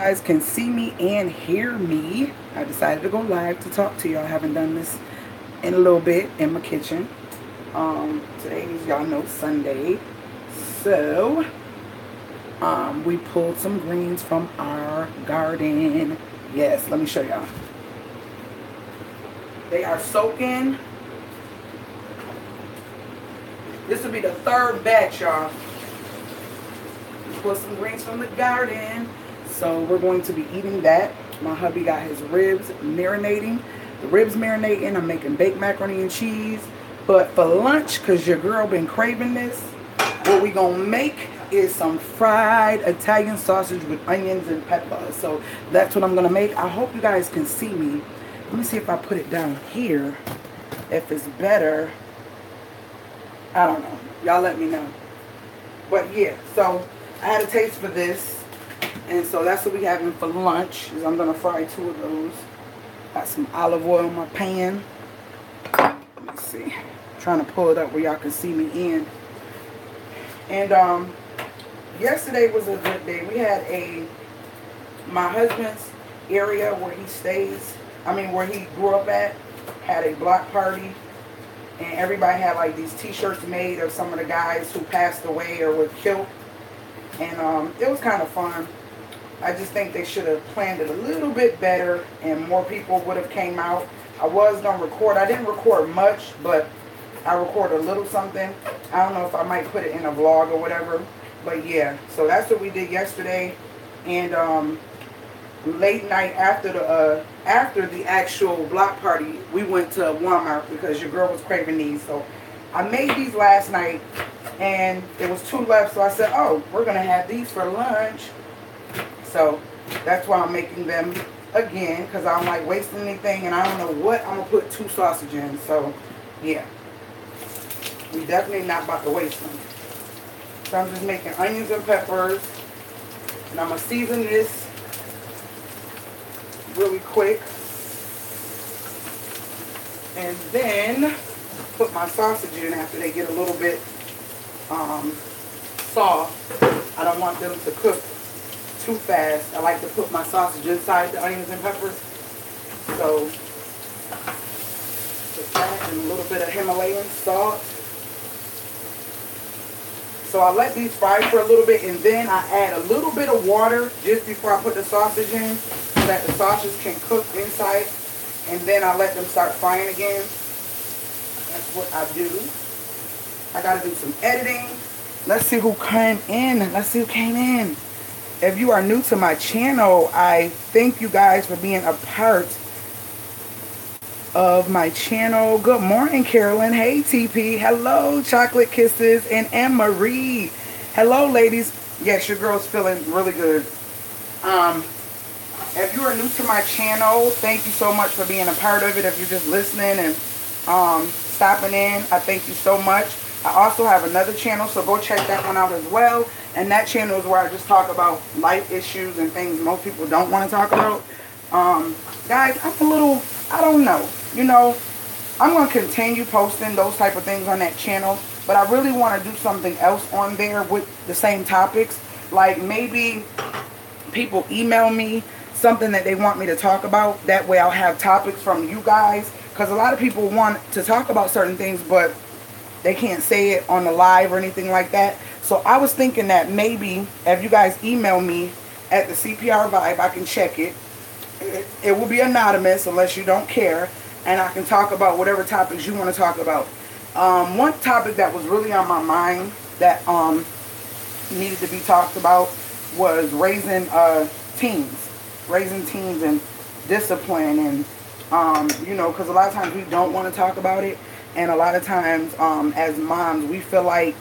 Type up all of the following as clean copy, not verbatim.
Guys can see me and hear me. I decided to go live to talk to y'all. I haven't done this in a little bit in my kitchen. Today is, y'all know, Sunday. So we pulled some greens from our garden. Yes, let me show y'all. They are soaking. This will be the third batch, y'all. We pulled some greens from the garden. So we're going to be eating that. My hubby got his ribs marinating. The ribs marinating. I'm making baked macaroni and cheese. But for lunch, because your girl been craving this, what we going to make is some fried Italian sausage with onions and peppers. So that's what I'm going to make. I hope you guys can see me. Let me see if I put it down here. If it's better. I don't know. Y'all let me know. But yeah, so I had a taste for this. And so that's what we having for lunch. Is I'm gonna fry 2 of those. Got some olive oil in my pan. Let me see. I'm trying to pull it up where y'all can see me in. And yesterday was a good day. We had my husband's area where he stays. Where he grew up at, had a block party, and everybody had like these T-shirts made of some of the guys who passed away or were killed. And it was kind of fun. I just think they should have planned it a little bit better and more people would have came out. I was going to record. I didn't record much, but I recorded a little something. I don't know if I might put it in a vlog or whatever. But yeah, so that's what we did yesterday. And late night after the actual block party, we went to Walmart because your girl was craving these. So I made these last night and there was 2 left. So I said, oh, we're going to have these for lunch. So that's why I'm making them again, because I don't like wasting anything and I don't know what I'm going to put 2 sausage in. So yeah, we definitely not about to waste them. So I'm just making onions and peppers, and I'm going to season this really quick. And then put my sausage in after they get a little bit soft. I don't want them to cook too fast. I like to put my sausage inside the onions and peppers. So put that and a little bit of Himalayan salt. So I let these fry for a little bit, and then I add a little bit of water just before I put the sausage in so that the sausage can cook inside, and then I let them start frying again. That's what I do. I gotta do some editing. Let's see who came in. Let's see who came in. If you are new to my channel, I thank you guys for being a part of my channel. Good morning, Carolyn. Hey, TP. Hello, Chocolate Kisses and Anne-Marie. Hello, ladies. Yes, your girl's feeling really good. If you are new to my channel, thank you so much for being a part of it. If you're just listening and stopping in, I thank you so much. I also have another channel, so go check that one out as well. And that channel is where I just talk about life issues and things most people don't want to talk about. Guys, I'm a little, I don't know. You know, I'm going to continue posting those type of things on that channel. But I really want to do something else on there with the same topics. Like maybe people email me something that they want me to talk about. That way I'll have topics from you guys. Because a lot of people want to talk about certain things, but they can't say it on the live or anything like that. So I was thinking that maybe if you guys email me at the CPR Vibe, I can check it. It will be anonymous unless you don't care. And I can talk about whatever topics you want to talk about. One topic that was really on my mind that needed to be talked about was raising teens. Raising teens and discipline. And, you know, because a lot of times we don't want to talk about it. And a lot of times, as moms, we feel like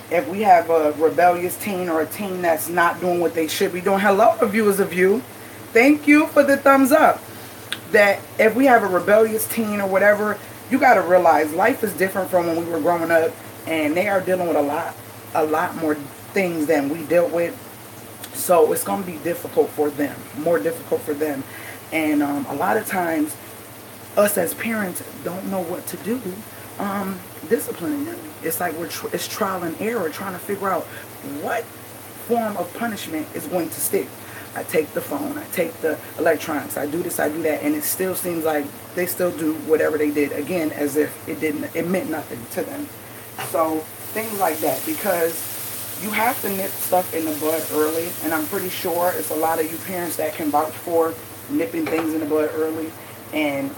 if we have a rebellious teen or a teen that's not doing what they should be doing. Hello, viewers of you. Thank you for the thumbs up. That if we have a rebellious teen or whatever, you got to realize life is different from when we were growing up. And they are dealing with a lot more things than we dealt with. So it's going to be difficult for them. More difficult for them. And a lot of times, us as parents don't know what to do. Disciplining them. It's like it's trial and error, trying to figure out what form of punishment is going to stick. I take the phone, I take the electronics, I do this, I do that, and it still seems like they still do whatever they did, again, as if it meant nothing to them. So things like that, because you have to nip stuff in the bud early, and I'm pretty sure it's a lot of you parents that can vouch for nipping things in the bud early, and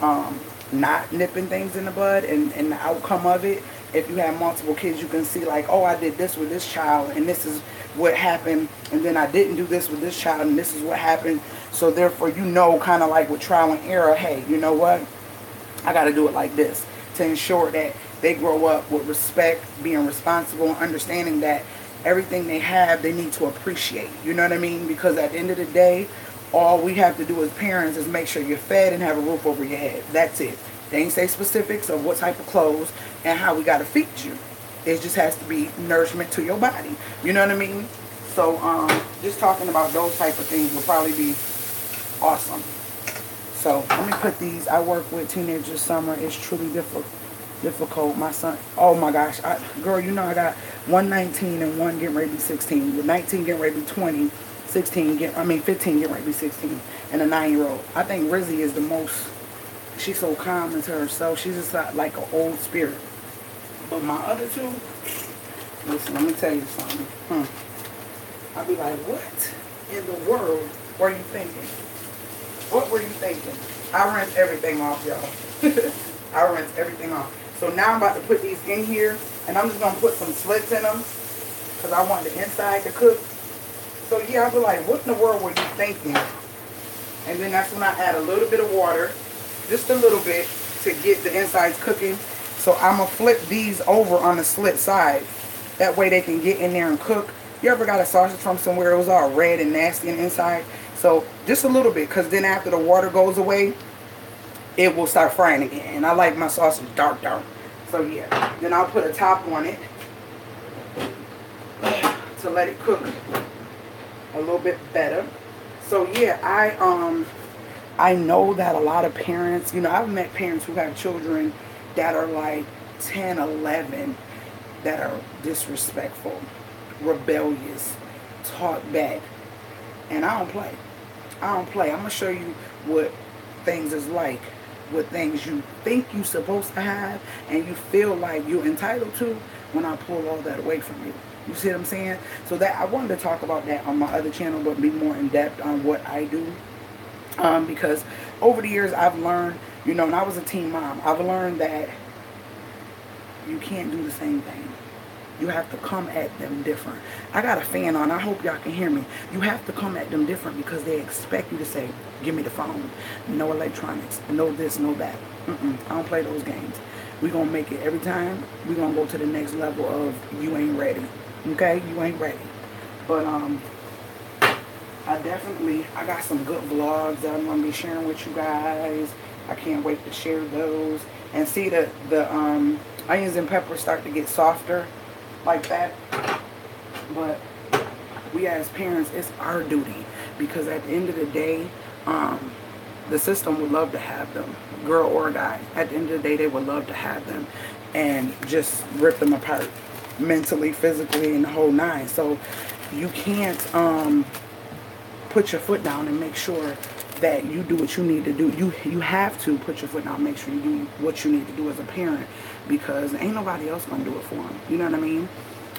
not nipping things in the bud, and the outcome of it. If you have multiple kids, you can see like, oh, I did this with this child, and this is what happened, and then I didn't do this with this child, and this is what happened. So therefore, you know, kind of like with trial and error, hey, you know what, I got to do it like this to ensure that they grow up with respect, being responsible, and understanding that everything they have, they need to appreciate. You know what I mean? Because at the end of the day, all we have to do as parents is make sure you're fed and have a roof over your head. That's it. They ain't say specifics of what type of clothes and how we got to feed you. It just has to be nourishment to your body. You know what I mean? So just talking about those type of things will probably be awesome. So let me put these. I work with teenagers summer. It's truly difficult. My son, oh my gosh. Girl, you know I got 119 and one getting ready to be 16. With 19 getting ready to be 20. 15 getting ready to be 16. And a 9-year-old. I think Rizzy is the most, she's so calm into herself. She's just like an old spirit. But my other two, listen, let me tell you something. I'll be like, what in the world were you thinking? What were you thinking? I rinse everything off, y'all. I rinse everything off. So now I'm about to put these in here, and I'm just going to put some slits in them because I want the inside to cook. So yeah, I'll be like, what in the world were you thinking? And then that's when I add a little bit of water, just a little bit, to get the insides cooking. So I'm going to flip these over on the slit side. That way they can get in there and cook. You ever got a sausage from somewhere it was all red and nasty on the inside? So just a little bit, because then after the water goes away, it will start frying again. And I like my sausage dark. So yeah, then I'll put a top on it to let it cook a little bit better. So yeah, I know that a lot of parents, you know, I've met parents who have children that are like 10, 11, that are disrespectful, rebellious, talk back. And I don't play. I'm going to show you what things is like, what things you think you're supposed to have and you feel like you're entitled to when I pull all that away from you. You see what I'm saying? So that I wanted to talk about that on my other channel, but be more in depth on what I do. Because over the years I've learned, you know, and I was a teen mom, I've learned that you can't do the same thing. You have to come at them different. I got a fan on. I hope y'all can hear me. You have to come at them different because they expect you to say, give me the phone. No electronics. No this, no that. I don't play those games. We're going to make it every time. We're going to go to the next level of you ain't ready. Okay? You ain't ready. But I got some good vlogs that I'm going to be sharing with you guys. I can't wait to share those. And see the onions and peppers start to get softer like that. But we as parents, it's our duty, because at the end of the day, the system would love to have them, girl or guy. At the end of the day, they would love to have them and just rip them apart mentally, physically, and the whole nine. So you can't put your foot down and make sure that you do what you need to do. You have to put your foot down and make sure you do what you need to do as a parent, because ain't nobody else gonna do it for them. You know what I mean?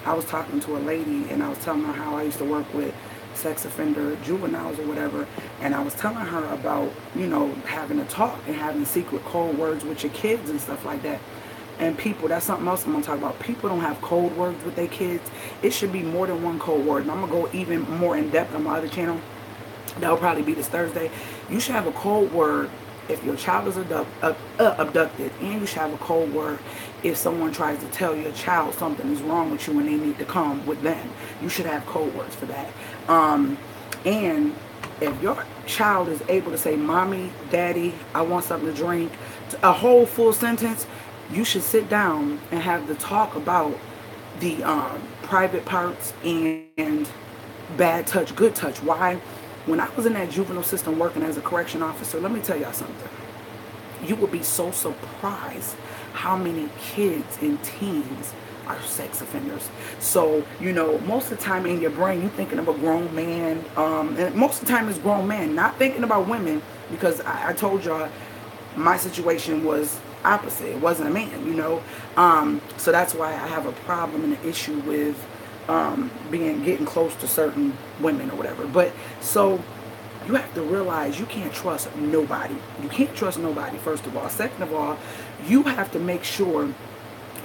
I was talking to a lady and I was telling her how I used to work with sex offender juveniles or whatever, and I was telling her about, you know, having a talk and having secret code words with your kids and stuff like that. And people, that's something else I'm gonna talk about. People don't have code words with their kids. It should be more than one code word. And I'm gonna go even more in depth on my other channel. That'll probably be this Thursday. You should have a code word if your child is abducted, and you should have a code word if someone tries to tell your child something is wrong with you and they need to come with them. You should have code words for that. And if your child is able to say, mommy, daddy, I want something to drink, a whole full sentence, you should sit down and have the talk about the private parts and bad touch, good touch. Why? When I was in that juvenile system working as a correction officer, let me tell y'all something. You would be so surprised how many kids and teens are sex offenders. So, you know, most of the time in your brain, you're thinking of a grown man. And most of the time it's grown men, not thinking about women, because I told y'all my situation was opposite. It wasn't a man, you know. So that's why I have a problem and an issue with getting close to certain women or whatever. But so you have to realize you can't trust nobody. You can't trust nobody, first of all. Second of all, you have to make sure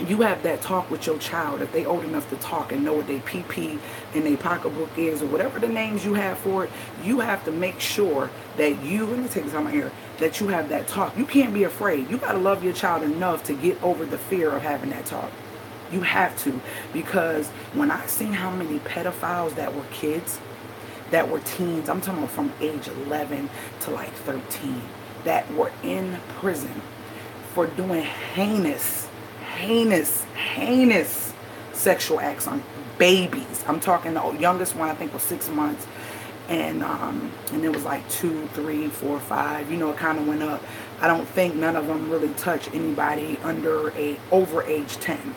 you have that talk with your child if they old enough to talk and know what they PP and their pocketbook is, or whatever the names you have for it. You have to make sure that you, let me take this out my ear, that you have that talk. You can't be afraid. You got to love your child enough to get over the fear of having that talk. You have to, because when I seen how many pedophiles that were kids, that were teens, I'm talking about from age 11 to like 13, that were in prison for doing heinous sexual acts on babies. I'm talking the youngest one I think was 6 months, and it was like 2, 3, 4, 5. You know, it kind of went up. I don't think none of them really touched anybody over age 10.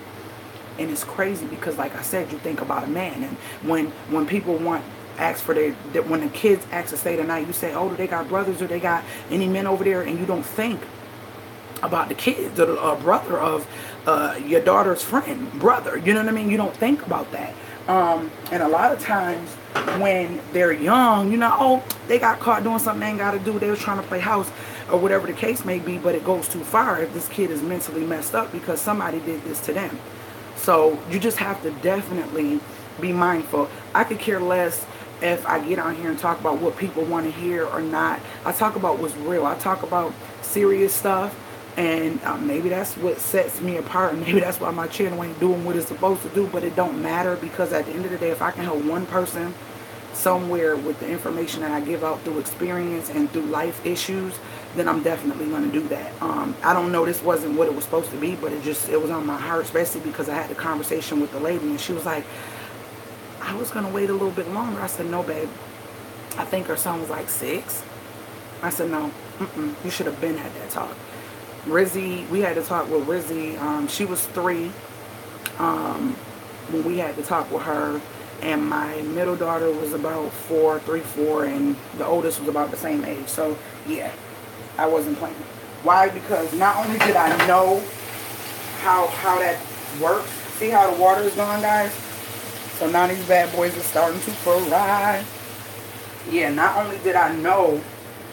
And it's crazy because, like I said, you think about a man, and when people ask for when the kids ask to stay the night, you say, oh, do they got brothers, or they got any men over there? And you don't think about the kids, or the brother of your daughter's friend, brother. You know what I mean? You don't think about that. And a lot of times when they're young, you know, oh, they got caught doing something they ain't got to do. They was trying to play house or whatever the case may be, but it goes too far if this kid is mentally messed up because somebody did this to them. So you just have to definitely be mindful. I could care less if I get on here and talk about what people want to hear or not. I talk about what's real. I talk about serious stuff. And maybe that's what sets me apart, and maybe that's why my channel ain't doing what it's supposed to do, but it don't matter, because at the end of the day, if I can help one person somewhere with the information that I give out through experience and through life issues, then I'm definitely going to do that. I don't know, this wasn't what it was supposed to be, but it was on my heart, especially because I had a conversation with the lady, and she was like, I was going to wait a little bit longer. I said, no, babe. I think her son was like 6. I said, no, you should have been had that talk. Rizzy, we had to talk with Rizzy. She was 3 when we had to talk with her, and my middle daughter was about 3, 4, and the oldest was about the same age. So yeah, I wasn't playing. Why? Because not only did I know how that works. See how the water is going, guys? So now these bad boys are starting to fry. Yeah, not only did I know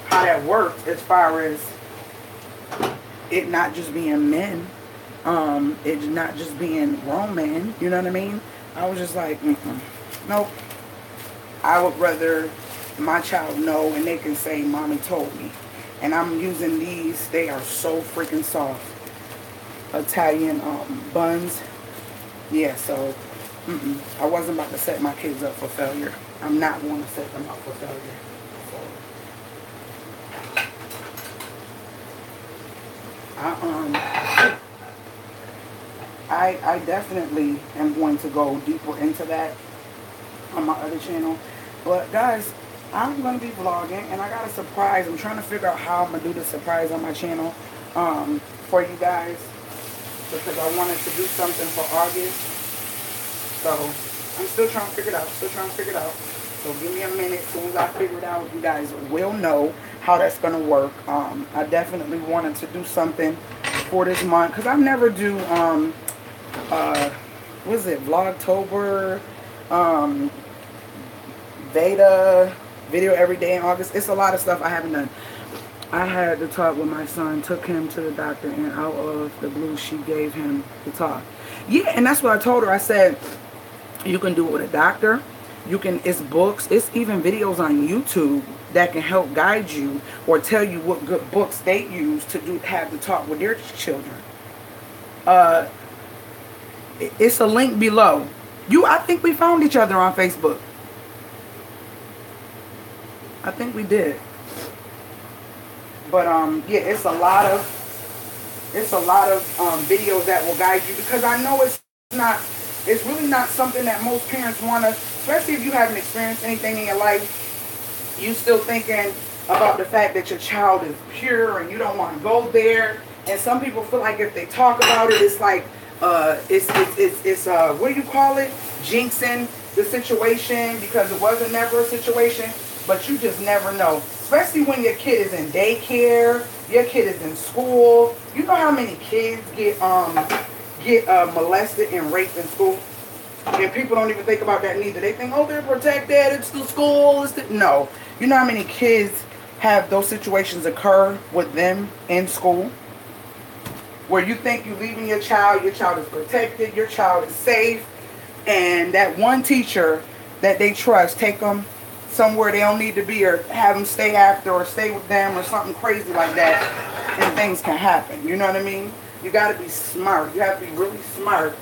how that worked as far as it not just being men, it's not just being grown men, you know what I mean? I was just like, nope. I would rather my child know and they can say, mommy told me. And I'm using these, they are so freaking soft. Italian buns. Yeah, so I wasn't about to set my kids up for failure. I'm not going to set them up for failure. I definitely am going to go deeper into that on my other channel. But guys, I'm going to be vlogging, and I got a surprise. I'm trying to figure out how I'm going to do the surprise on my channel for you guys, because I wanted to do something for August. So I'm still trying to figure it out. So give me a minute. As soon as I figure it out, you guys will know how that's going to work. I definitely wanted to do something for this month, because I never do, what is it, Vlogtober, Veda, video every day in August. It's a lot of stuff I haven't done. I had to talk with my son, took him to the doctor, and out of the blue, she gave him the talk. Yeah, and that's what I told her. I said, you can do it with a doctor. You can, it's books, it's even videos on YouTube that can help guide you or tell you what good books they use to have the talk with their children. It's a link below. I think we found each other on Facebook. I think we did. But yeah, it's a lot of videos that will guide you, because I know it's really not something that most parents want to, especially if you haven't experienced anything in your life. You still thinking about the fact that your child is pure and you don't want to go there. And some people feel like if they talk about it, it's like It's what do you call it? Jinxing the situation, because it wasn't never a situation, but you just never know. Especially when your kid is in daycare, your kid is in school. You know how many kids get molested and raped in school? And people don't even think about that neither. They think, oh, they're protected, it's the school. No. You know how many kids have those situations occur with them in school? Where you think you're leaving your child is protected, your child is safe, and that one teacher that they trust, take them somewhere they don't need to be, or have them stay after, or stay with them, or something crazy like that, and things can happen. You know what I mean? You got to be smart. You have to be really smart.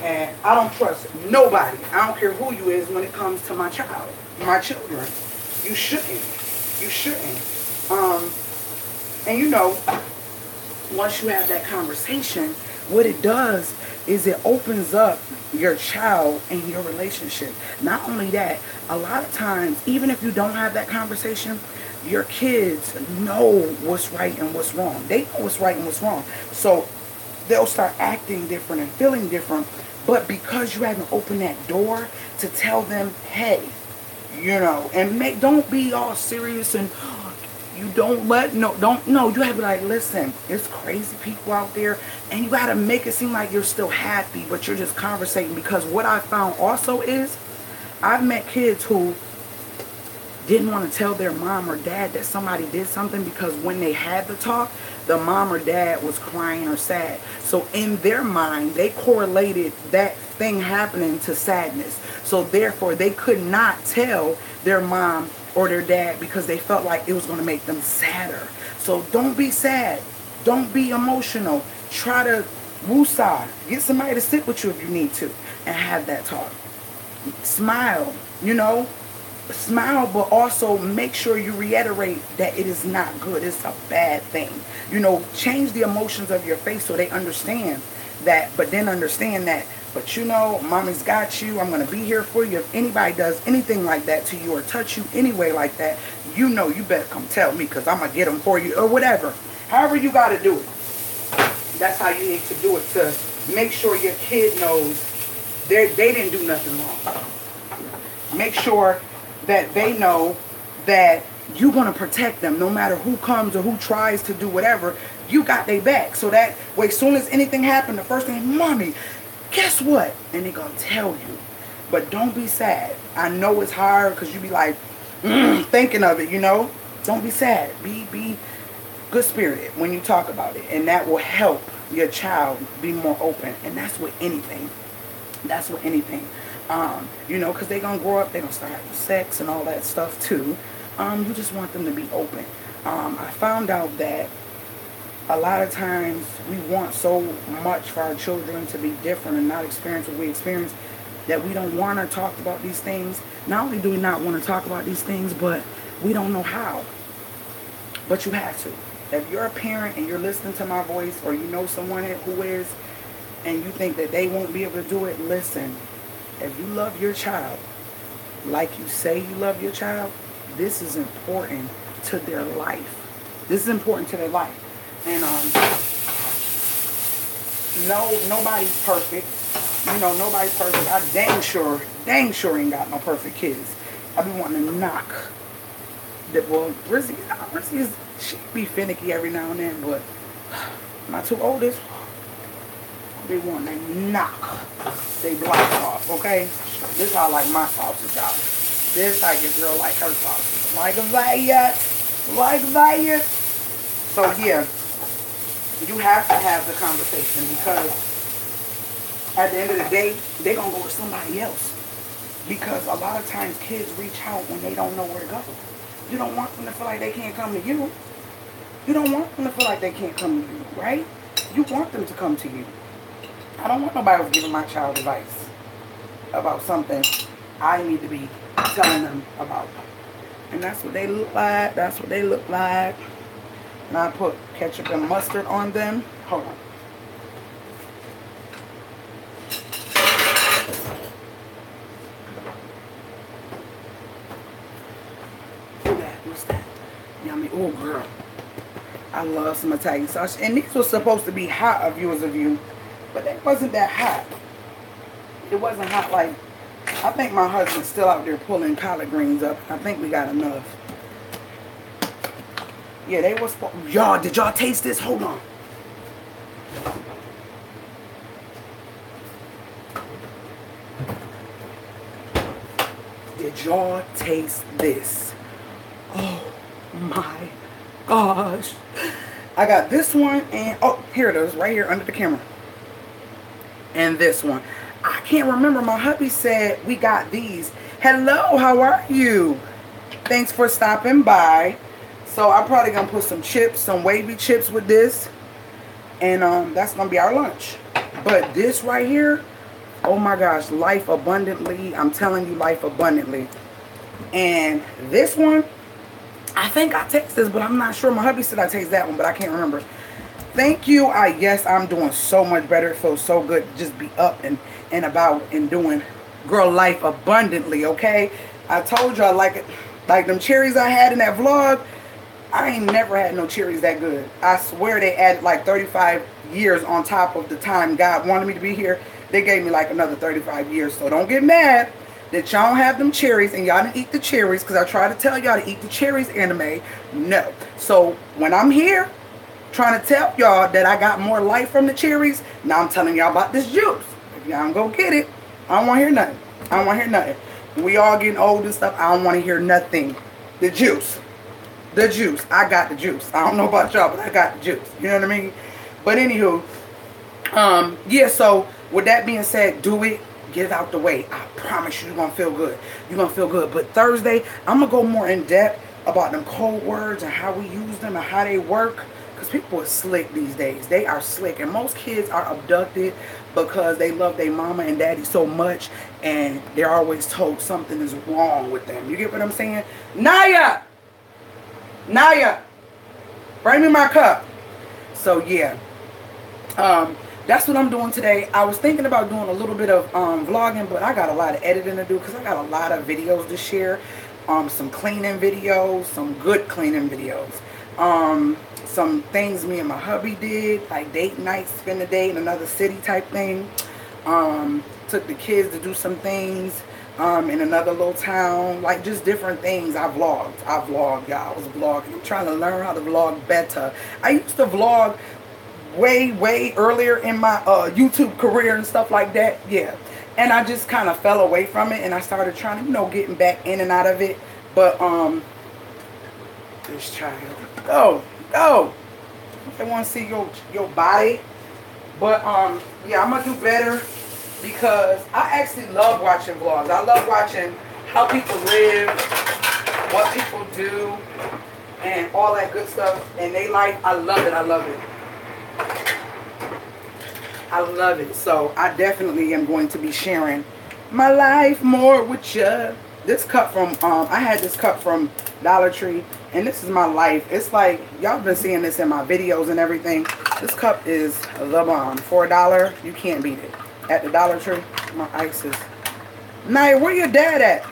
And I don't trust nobody. I don't care who you is when it comes to my child, my children. You shouldn't. You shouldn't. And you know, once you have that conversation, what it does is it opens up your child and your relationship. Not only that, a lot of times, even if you don't have that conversation, your kids know what's right and what's wrong. They know what's right and what's wrong. So they'll start acting different and feeling different. But because you haven't opened that door to tell them, hey, you know, and don't be all serious and you don't you have to be like, listen, it's crazy people out there, and you got to make it seem like you're still happy, but you're just conversating. Because what I found also is, I've met kids who didn't want to tell their mom or dad that somebody did something, because when they had the talk, the mom or dad was crying or sad. So in their mind, they correlated that thing happening to sadness. So therefore, they could not tell their mom or their dad, because they felt like it was going to make them sadder. So don't be sad. Don't be emotional. Try to woosah. Get somebody to sit with you if you need to, and have that talk. Smile, you know. Smile, but also make sure you reiterate that it is not good. It's a bad thing. You know, change the emotions of your face so they understand that, but then understand that, but you know, mommy's got you. I'm going to be here for you. If anybody does anything like that to you or touch you anyway like that, you know, you better come tell me, because I'm going to get them for you, or whatever. However you got to do it. That's how you need to do it, to make sure your kid knows they didn't do nothing wrong. Make sure that they know that you're going to protect them no matter who comes or who tries to do whatever. You got their back. So that way, as soon as anything happened, the first thing, mommy, guess what? And they're going to tell you. But don't be sad. I know it's hard, because you be like, thinking of it, you know. Don't be sad. Be good spirited when you talk about it. And that will help your child be more open. And that's with anything. That's with anything. You know, because they're going to grow up, they're going to start having sex and all that stuff too. You just want them to be open. I found out that a lot of times we want so much for our children to be different and not experience what we experience, that we don't want to talk about these things. Not only do we not want to talk about these things, but we don't know how. But you have to. If you're a parent and you're listening to my voice, or you know someone who is, and you think that they won't be able to do it, listen. If you love your child like you say you love your child, this is important to their life. This is important to their life. And no, nobody's perfect. You know, nobody's perfect. I dang sure ain't got no perfect kids. I be wanting to knock. Well, Rizzy is, she be finicky every now and then, but my two oldest, they want to knock they blocks off, okay? This how I like my sausage out. This how your girl like her sausage. Like a riot. So yeah, you have to have the conversation, because at the end of the day, they're going to go to somebody else. Because a lot of times kids reach out when they don't know where to go. You don't want them to feel like they can't come to you. You don't want them to feel like they can't come to you, right? You want them to come to you. I don't want nobody else giving my child advice about something I need to be telling them about. And that's what they look like. That's what they look like. And I put ketchup and mustard on them. Hold on. What's that? Yummy. Oh, girl. I love some Italian sausage. And these were supposed to be hot, viewers of you. But it wasn't that hot. It wasn't hot like, I think my husband's still out there pulling collard greens up. I think we got enough. Yeah, they was, y'all, did y'all taste this? Hold on. Did y'all taste this? Oh my gosh. I got this one and, oh, here it is, right here under the camera. And this one. I can't remember. My hubby said we got these. Hello, how are you? Thanks for stopping by. So I'm probably going to put some chips, some wavy chips with this. And that's going to be our lunch. But this right here, oh my gosh, life abundantly. I'm telling you, life abundantly. And this one, I think I taste this, but I'm not sure. My hubby said I taste that one, but I can't remember. Thank you. Yes, I'm doing so much better. It feels so good to just be up and about and doing girl life abundantly, okay? I told you I like it. Like them cherries I had in that vlog, I ain't never had no cherries that good. I swear they added like 35 years on top of the time God wanted me to be here. They gave me like another 35 years. So don't get mad that y'all don't have them cherries and y'all didn't eat the cherries, because I try to tell y'all to eat the cherries, anime. No. So when I'm here trying to tell y'all that I got more life from the cherries, now I'm telling y'all about this juice. If y'all don't go get it, I don't want to hear nothing. I don't want to hear nothing. We all getting old and stuff. I don't want to hear nothing. The juice. The juice. I got the juice. I don't know about y'all, but I got the juice. You know what I mean? But anywho, yeah, so with that being said, do it. Get it out the way. I promise you're going to feel good. You're going to feel good. But Thursday, I'm going to go more in depth about them code words and how we use them and how they work. Because people are slick these days. They are slick. And most kids are abducted because they love their mama and daddy so much. And they're always told something is wrong with them. You get what I'm saying? Naya! Naya! Bring me my cup. So, yeah. That's what I'm doing today. I was thinking about doing a little bit of vlogging, but I got a lot of editing to do because I got a lot of videos to share. Some cleaning videos, some good cleaning videos. Some things me and my hubby did, like date night, spend the day in another city type thing. Took the kids to do some things in another little town, like just different things. I vlogged, y'all. I was vlogging. I'm trying to learn how to vlog better. I used to vlog way earlier in my YouTube career and stuff like that. Yeah, and I just kind of fell away from it, and I started trying to, you know, getting back in and out of it. But this child, go. They want to see your body. But yeah, I'm gonna do better because I actually love watching vlogs. I love watching how people live, what people do, and all that good stuff. And they like, I love it. I love it. I love it. So I definitely am going to be sharing my life more with you. This cup from I had this cup from Dollar Tree, and this is my life. It's like y'all been seeing this in my videos and everything. This cup is the bomb. For $1, you can't beat it. At the Dollar Tree. My ice is. Naya, where your dad at?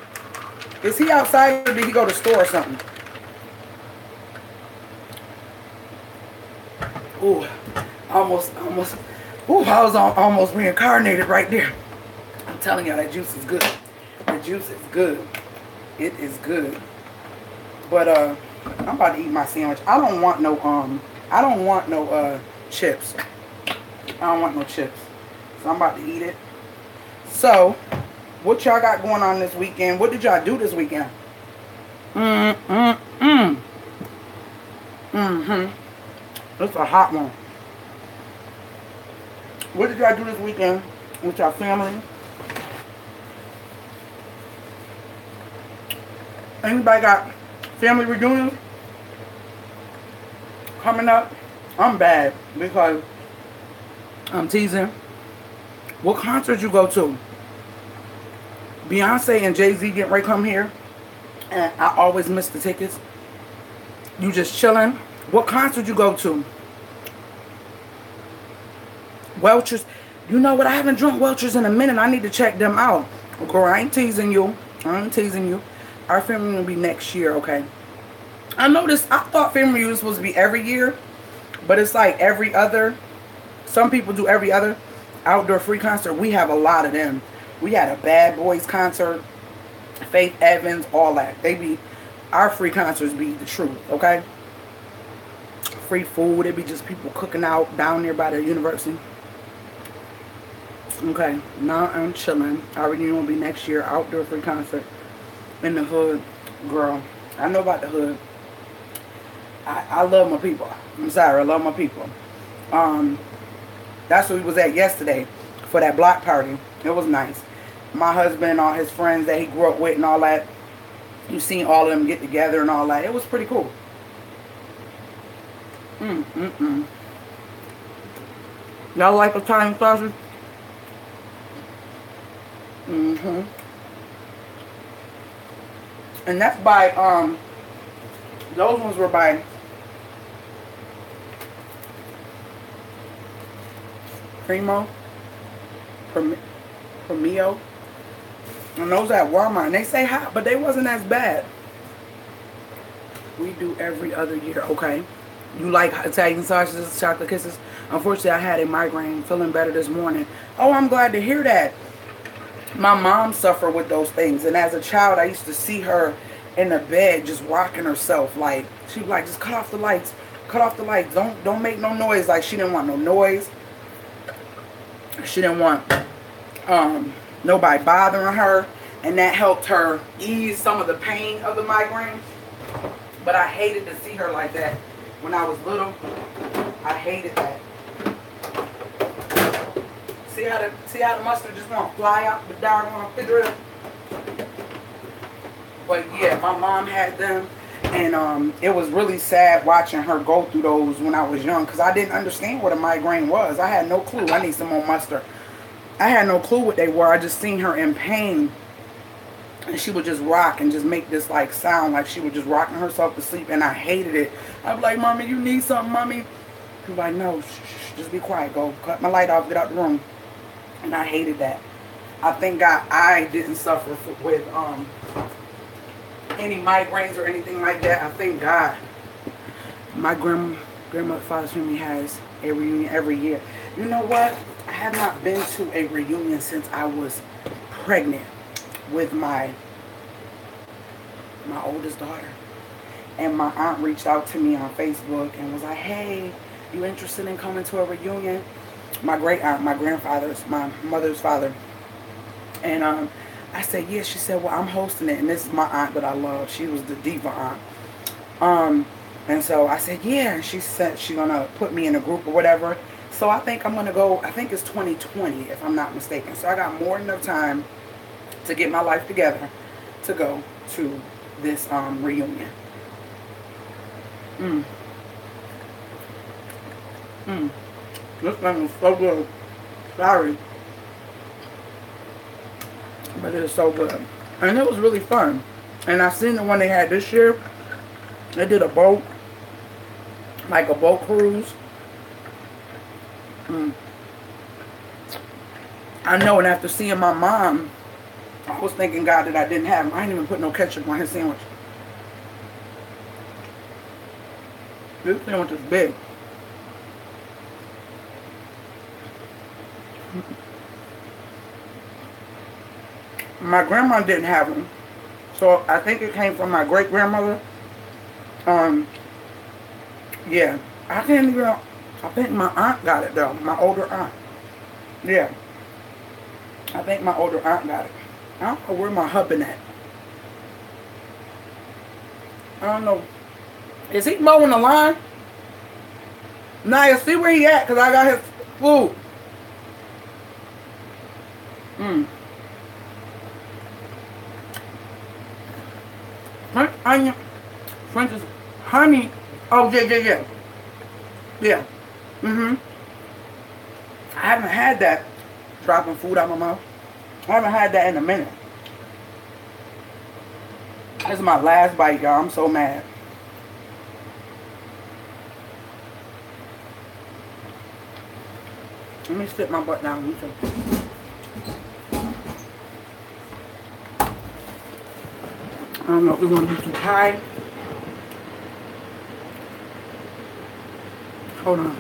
Is he outside or did he go to the store or something? Ooh, almost. Ooh, I was almost reincarnated right there. I'm telling y'all, that juice is good. The juice is good. It is good. But I'm about to eat my sandwich. I don't want no chips. I don't want no chips. So I'm about to eat it. So, what y'all got going on this weekend? What did y'all do this weekend? It's a hot one. What did y'all do this weekend with your family? Anybody got family reunions coming up? I'm bad because I'm teasing. What concert you go to? Beyonce and Jay-Z getting ready to come here, and I always miss the tickets. You just chilling. What concert you go to? Welch's. You know what? I haven't drunk Welch's in a minute. I need to check them out. Girl, I ain't teasing you. I ain't teasing you. Our family will be next year, okay? I noticed, I thought family reunion was supposed to be every year, but it's like every other. Some people do every other. outdoor free concert, we have a lot of them. We had a Bad Boys concert, Faith Evans, all that. They be, our free concerts be the truth, okay? Free food. It be just people cooking out down there by the university. Okay, now I'm chilling. I already know it'll be next year, outdoor free concert in the hood. Girl, I know about the hood. I love my people. I'm sorry, I love my people. That's where we was at yesterday for that block party. It was nice. My husband and all his friends that he grew up with and all that. You seen all of them get together and all that. It was pretty cool. Y'all like Italian sausage? And that's by, those ones were by Primo, Premio. And those at Walmart. And they say hot, but they wasn't as bad. We do every other year. Okay. You like Italian sausages, chocolate kisses? Unfortunately, I had a migraine. Feeling better this morning. Oh, I'm glad to hear that. My mom suffered with those things. And as a child, I used to see her in the bed just rocking herself. Like, she was like, just cut off the lights. Cut off the lights. Don't make no noise. Like, she didn't want no noise. She didn't want nobody bothering her. And that helped her ease some of the pain of the migraine. But I hated to see her like that when I was little. I hated that. See how the mustard just want to fly out the doggone refrigerator? But yeah, my mom had them. And it was really sad watching her go through those when I was young. Because I didn't understand what a migraine was. I had no clue. I need some more mustard. I had no clue what they were. I just seen her in pain. And she would just rock and just make this like sound. Like she was just rocking herself to sleep. And I hated it. I'd be like, Mommy, you need something, Mommy? She'd be like, no, just be quiet. Go cut my light off. Get out the room. And I hated that. I thank God I didn't suffer with any migraines or anything like that. I thank God. My grandmother, father's family has a reunion every year. You know what? I have not been to a reunion since I was pregnant with my oldest daughter. And my aunt reached out to me on Facebook and was like, hey, you interested in coming to a reunion? My great aunt, my grandfather's, my mother's father. And I said, yes. She said, well, I'm hosting it. And this is my aunt that I love. She was the diva aunt. And so I said, yeah. And she said she's going to put me in a group or whatever. So I think I'm going to go, I think it's 2020 if I'm not mistaken. So I got more than enough time to get my life together to go to this reunion. This thing is so good. Sorry. But it is so good. And it was really fun. And I seen the one they had this year. They did a boat. Like a boat cruise. I know, and after seeing my mom, I was thanking God that I didn't have him. I didn't even put no ketchup on his sandwich. This sandwich is big. My grandma didn't have them, so I think it came from my great grandmother. Yeah, I can't even. I think my aunt got it though. My older aunt. Yeah, I think my older aunt got it. I don't know where my husband at. I don't know. Is he mowing the line? Naya, see where he at, cause I got his food. French onion, French is honey. Oh yeah. Yeah. I haven't had that. Dropping food out my mouth. I haven't had that in a minute. This is my last bite, y'all. I'm so mad. Let me sit my butt down. I don't know if we're going to be too high. Hold on.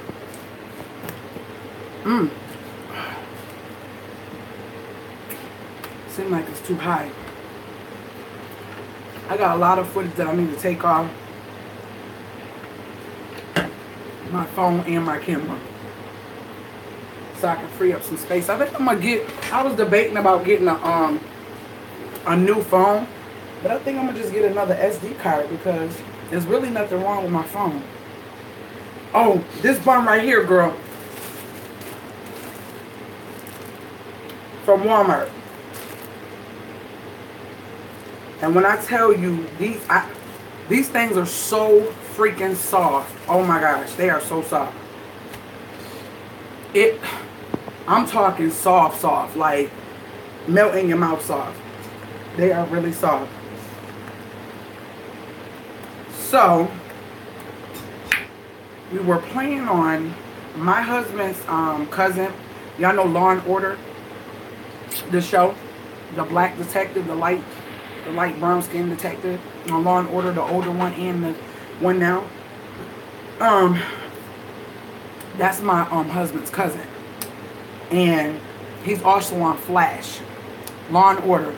Seems like it's too high. I got a lot of footage that I need to take off my phone and my camera, so I can free up some space. I think I'm gonna get, I was debating about getting a new phone, but I think I'm gonna just get another SD card because there's really nothing wrong with my phone. Oh, this bun right here, girl, from Walmart. And when I tell you, these things are so freaking soft. Oh my gosh, they are so soft. I'm talking soft, like melt in your mouth soft. They are really soft. So we were playing on my husband's cousin. Y'all know Law and Order, the show, the black detective, the light brown skin detective on Law and Order, the older one and the one now. That's my husband's cousin, and he's also on Flash, Law and Order.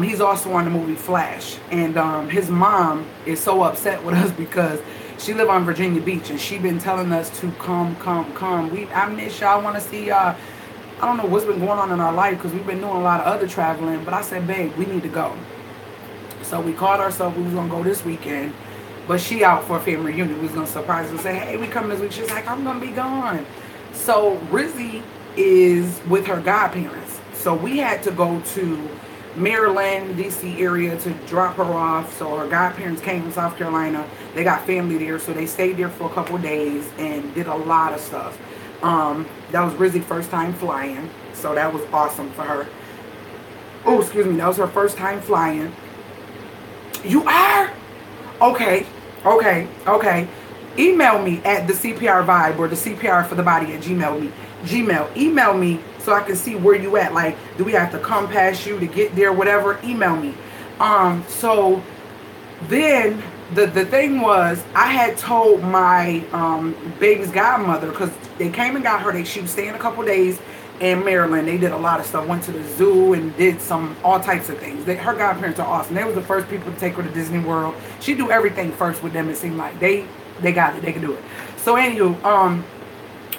He's also on the movie Flash, and his mom is so upset with us because she live on Virginia Beach, and she been telling us to come. I miss y'all, want to see y'all. I don't know what's been going on in our life because we've been doing a lot of other traveling, but I said, babe, we need to go. So we called ourselves, we was going to go this weekend, but she out for a family reunion. We was going to surprise her and say, hey, we coming this week. She's like, I'm going to be gone. So Rizzy is with her godparents. So we had to go to Maryland, DC area to drop her off. So her godparents came from South Carolina. They got family there, so they stayed there for a couple of days and did a lot of stuff. That was Rizzy's first time flying, so that was awesome for her. Oh, excuse me, that was her first time flying. You are? Okay. Email me at the CPR Vibe or the CPR for the body at email me so I can see where you at. Like, do we have to come past you to get there, whatever? Email me. So then the thing was, I had told my baby's godmother, because they came and got her. She was staying a couple days in Maryland. They did a lot of stuff. Went to the zoo and did all types of things. Her godparents are awesome. They was the first people to take her to Disney World. She do everything first with them. It seemed like they got it. They can do it. So anywho,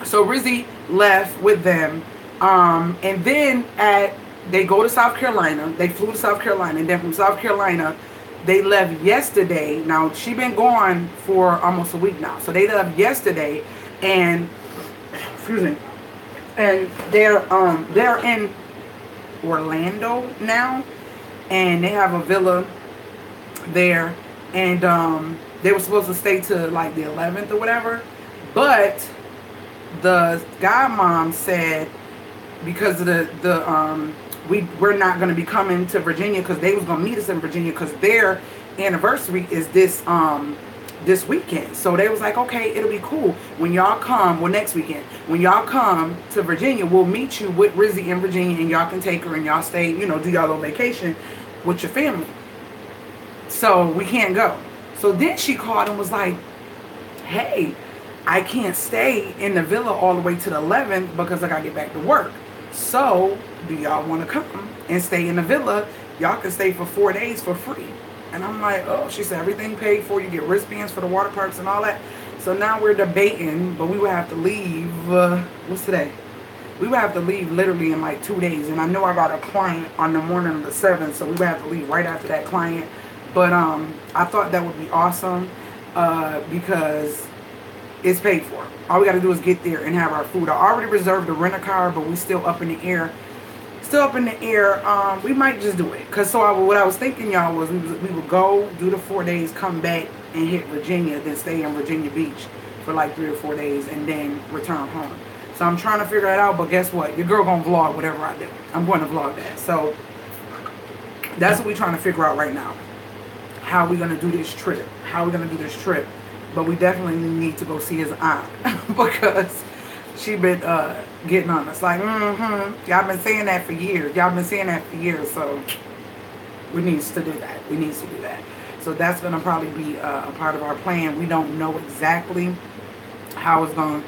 so Rizzy left with them, and then they go to South Carolina. They flew to South Carolina, and then from South Carolina, they left yesterday. Now, she been gone for almost a week now. So they left yesterday, and excuse me, and they're in Orlando now, and they have a villa there, and they were supposed to stay to like the 11th or whatever, but the godmom said because of we're not going to be coming to Virginia, because they was going to meet us in Virginia because their anniversary is this weekend. So they was like, okay, it'll be cool when y'all come, well, next weekend, when y'all come to Virginia, we'll meet you with Rizzy in Virginia, and y'all can take her and y'all stay, do y'all little vacation with your family. So we can't go. So then she called and was like, hey, I can't stay in the villa all the way to the 11th because I got to get back to work. So do y'all want to come and stay in the villa? Y'all can stay for 4 days for free. And I'm like, oh, she said everything paid for. You get wristbands for the water parks and all that. So now we're debating, but we would have to leave, what's today? We would have to leave literally in like 2 days. And I know I got a client on the morning of the 7th, so we would have to leave right after that client. But I thought that would be awesome because it's paid for. All we got to do is get there and have our food. I already reserved the rent-a-car, but we still up in the air. We might just do it. Because what I was thinking, y'all, was we would go, do the 4 days, come back, and hit Virginia, then stay in Virginia Beach for like 3 or 4 days, and then return home. So I'm trying to figure it out, but guess what? Your girl gonna vlog whatever I do. I'm going to vlog that. So that's what we're trying to figure out right now. How we gonna do this trip. But we definitely need to go see his aunt because she been getting on us. Like, y'all been saying that for years. So we need to do that. So that's going to probably be a part of our plan. We don't know exactly how it's going to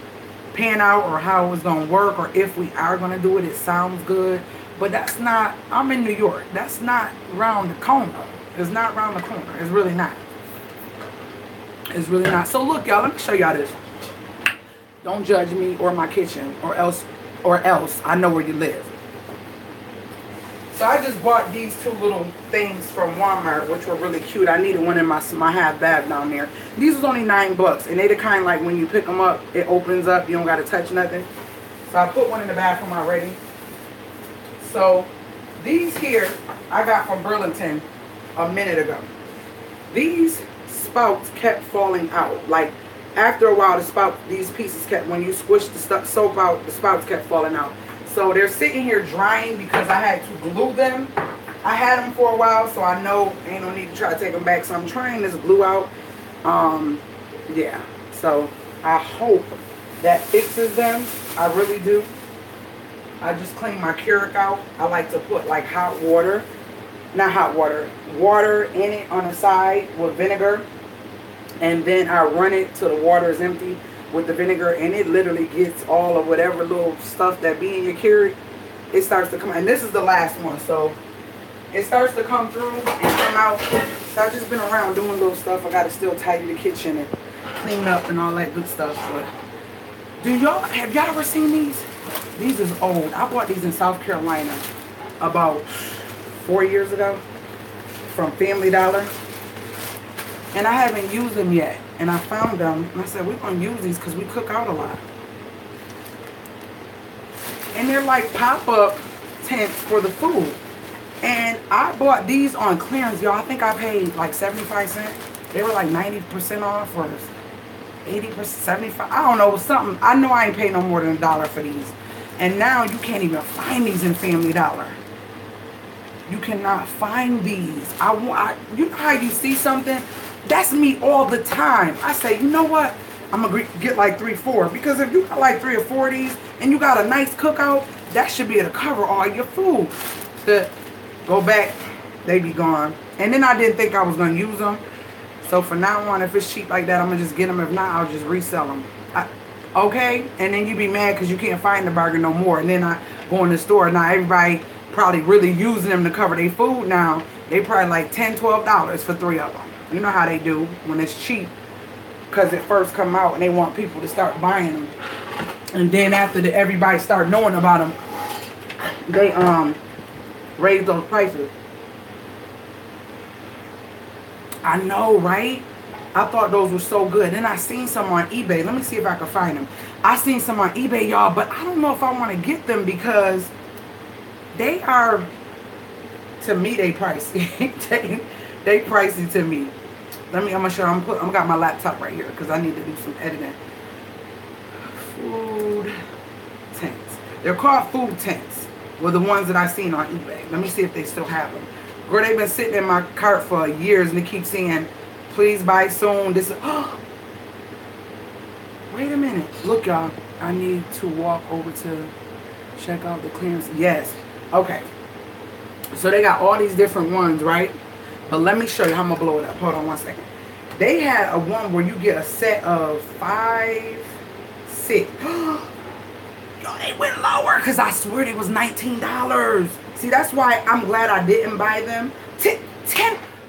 pan out or how it's going to work, or if we are going to do it. It sounds good. But that's not, I'm in New York. That's not round the corner. It's not round the corner. It's really not. It's really not. So look, y'all, let me show y'all this. Don't judge me or my kitchen, or else I know where you live. So I just bought these two little things from Walmart, which were really cute. I needed one in my half bath down there. These was only $9, and they the kind like when you pick them up, it opens up. You don't got to touch nothing. So I put one in the bathroom already. So these here I got from Burlington a minute ago. These spouts kept falling out. Like after a while, these pieces kept, when you squish the soap out, the spouts kept falling out. So they're sitting here drying because I had to glue them. I had them for a while, so I know ain't no need to try to take them back. So I'm trying this glue out. Yeah. So I hope that fixes them. I really do. I just clean my Keurig out. I like to put like hot water, not hot water, water in it on the side with vinegar. And then I run it till the water is empty with the vinegar, and it literally gets all of whatever little stuff that be in your Keurig. It starts to come, and this is the last one, so it starts to come through and come out. So I've just been around doing little stuff. I got to still tidy the kitchen and clean up and all that good stuff. But have y'all ever seen these? These is old. I bought these in South Carolina about 4 years ago from Family Dollar. And I haven't used them yet. And I found them. And I said, we're going to use these because we cook out a lot. And they're like pop-up tents for the food. And I bought these on clearance, y'all. I think I paid like 75 cents. They were like 90% off or 80%, 75. I don't know, something. I know I ain't paying no more than $1 for these. And now you can't even find these in Family Dollar. You cannot find these. You know how you see something? That's me all the time. I say, you know what? I'm going to get like 3, 4. Because if you got like 3 or 4 of these and you got a nice cookout, that should be able to cover all your food. Go back, they be gone. And then I didn't think I was going to use them. So from now on, if it's cheap like that, I'm going to just get them. If not, I'll just resell them. Okay? And then you be mad because you can't find the burger no more. And then I go in the store. Now everybody probably really using them to cover their food now. They probably like $10, $12 for 3 of them. You know how they do when it's cheap, because it first come out and they want people to start buying them. And then after everybody start knowing about them, they raise those prices. I know, right? I thought those were so good. Then I seen some on eBay. Let me see if I can find them. I seen some on eBay, y'all, but I don't know if I want to get them because they are, to me, they pricey. they pricey to me. I'm gonna show you. I got my laptop right here because I need to do some editing. Food tents. They're called food tents. Were the ones that I seen on eBay. Let me see if they still have them. Girl, they've been sitting in my cart for years and they keep saying, please buy soon. This. Oh, wait a minute. Look, y'all. I need to walk over to check out the clearance. Yes. Okay. So they got all these different ones, right? But let me show you how I'm going to blow it up. Hold on one second. They had a one where you get a set of 5, 6. Yo, they went lower because I swear it was $19. See, that's why I'm glad I didn't buy them. 10.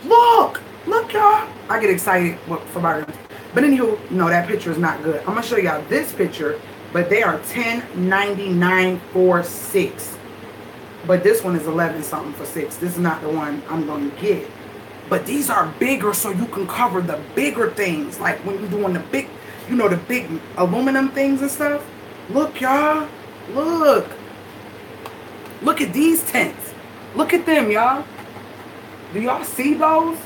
Look, y'all. I get excited for buying them. But anywho, no, that picture is not good. I'm going to show y'all this picture. But they are $10.99 for 6. But this one is 11 something for 6. This is not the one I'm going to get. But these are bigger so you can cover the bigger things. Like when you're doing the big, you know, the big aluminum things and stuff. Look, y'all. Look. Look at these tents. Look at them, y'all. Do y'all see those?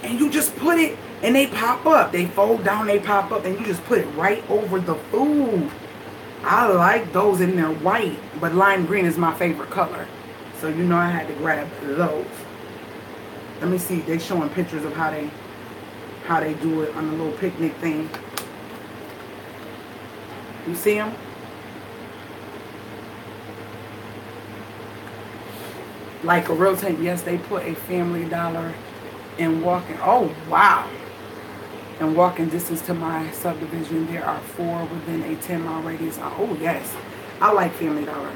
And you just put it and they pop up. They fold down, they pop up, and you just put it right over the food. I like those in their white, but lime green is my favorite color. So you know I had to grab those. Let me see. They showing pictures of how they do it on the little picnic thing. You see them? Like a real tent. Yes, they put a Family Dollar in walking. Oh, wow. In walking distance to my subdivision, there are 4 within a 10-mile radius. Oh, yes. I like Family Dollar.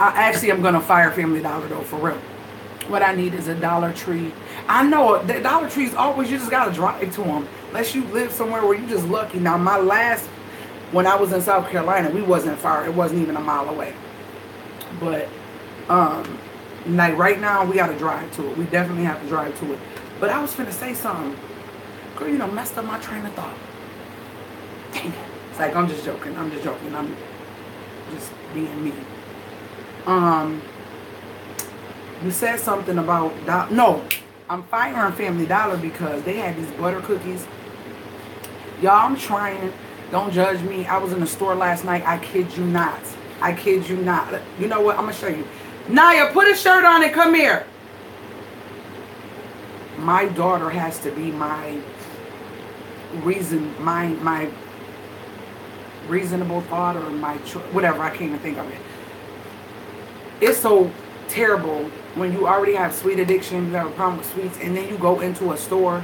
I actually am going to fire Family Dollar, though, for real. What I need is a Dollar Tree. I know the Dollar Trees always, you just got to drive to them. Unless you live somewhere where you just lucky. Now, my last, when I was in South Carolina, we wasn't far. It wasn't even a mile away. But, like right now, we got to drive to it. We definitely have to drive to it. But I was finna say something. Girl, you done messed up my train of thought. Dang it. It's like, I'm just joking. I'm just joking. I'm just being me. You said something about, no, I'm firing Family Dollar because they had these butter cookies. Y'all, I'm trying. Don't judge me. I was in the store last night. I kid you not. I kid you not. You know what? I'm going to show you. Naya, put a shirt on and come here. My daughter has to be my reason, my reasonable thought, or my whatever. I can't even think of it. It's so terrible when you already have sweet addiction, you have a problem with sweets, and then you go into a store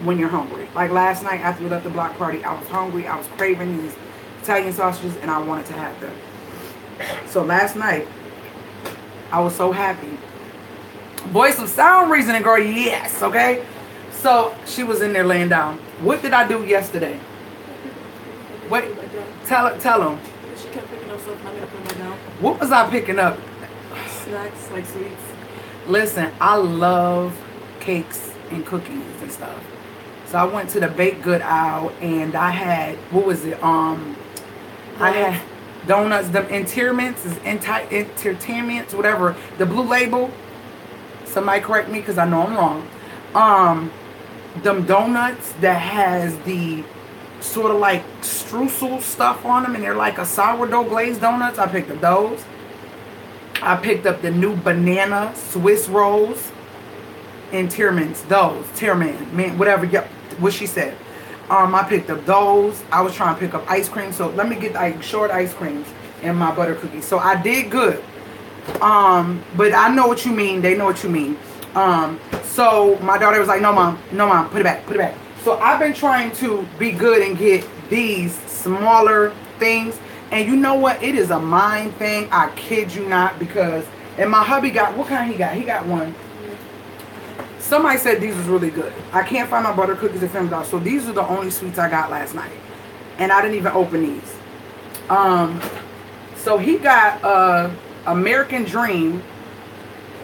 when you're hungry. Like last night after we left the block party, I was hungry. I was craving these Italian sausages, and I wanted to have them. So last night, I was so happy. Voice of sound reasoning, girl, yes, okay? So she was in there laying down. What did I do yesterday? What? Tell them. She kept picking up stuff. I made her put her down. What was I picking up? Snacks, like sweets. Listen, I love cakes and cookies and stuff. So I went to the baked good aisle and I had, what was it? I had donuts, the entertainments, whatever. The blue label. Somebody correct me because I know I'm wrong. Them donuts that has the sort of like streusel stuff on them, and they're like a sourdough glazed donuts. I picked up those. I picked up the new banana Swiss rolls and Tiermans. Those Tierman, man, whatever. Yep, what she said. I picked up those. I was trying to pick up ice cream, so let me get like short ice creams and my butter cookies. So I did good. But I know what you mean. They know what you mean. So my daughter was like, no mom, put it back. So I've been trying to be good and get these smaller things. And you know what? It is a mind thing. I kid you not, because, and my hubby got, what kind he got? He got one. Somebody said these was really good. I can't find my butter cookies at Family Dollar. So these are the only sweets I got last night. And I didn't even open these. So he got, American Dream,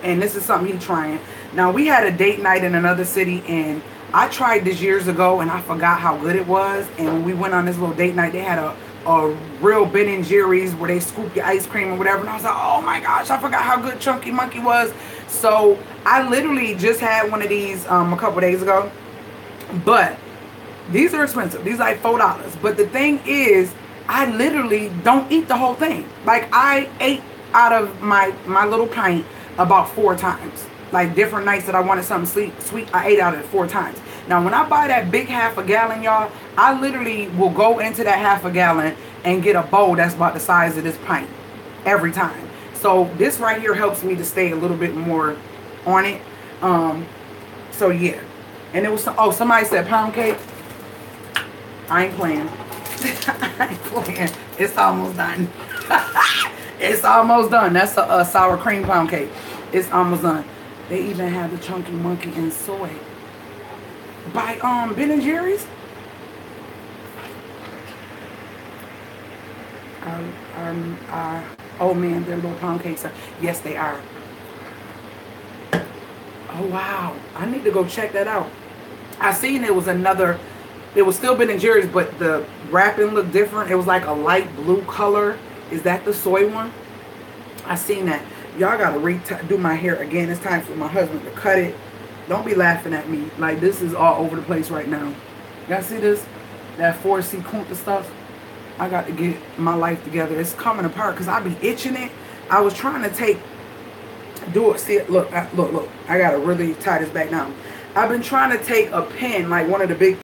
and this is something he's trying. Now, we had a date night in another city, and I tried this years ago, and I forgot how good it was. And when we went on this little date night, they had a real Ben & Jerry's where they scoop your ice cream or whatever, and I was like, oh my gosh, I forgot how good Chunky Monkey was. So I literally just had one of these a couple days ago, but these are expensive. These are like $4. But the thing is, I literally don't eat the whole thing. Like, I ate out of my little pint about 4 times. Like, different nights that I wanted something sweet, I ate out of it 4 times. Now, when I buy that big half a gallon, y'all, I literally will go into that half a gallon and get a bowl that's about the size of this pint every time. So this right here helps me to stay a little bit more on it. So yeah. And it was, somebody said pound cake. I ain't playing. I ain't playing. It's almost done. It's almost done. That's a sour cream pound cake. It's almost done. They even have the Chunky Monkey and soy by Ben & Jerry's. Oh man, their little pound cakes are, yes they are. Oh wow, I need to go check that out. I seen it was another, it was still Ben & Jerry's, but the wrapping looked different. It was like a light blue color. Is that the soy one? I seen that. Y'all gotta redo my hair again. It's time for my husband to cut it. Don't be laughing at me. Like, this is all over the place right now. Y'all see this? That 4C Kunta stuff? I got to get my life together. It's coming apart because I be itching it. I was trying to do it. See it? Look. I got to really tie this back down. I've been trying to take a pen, like one of the big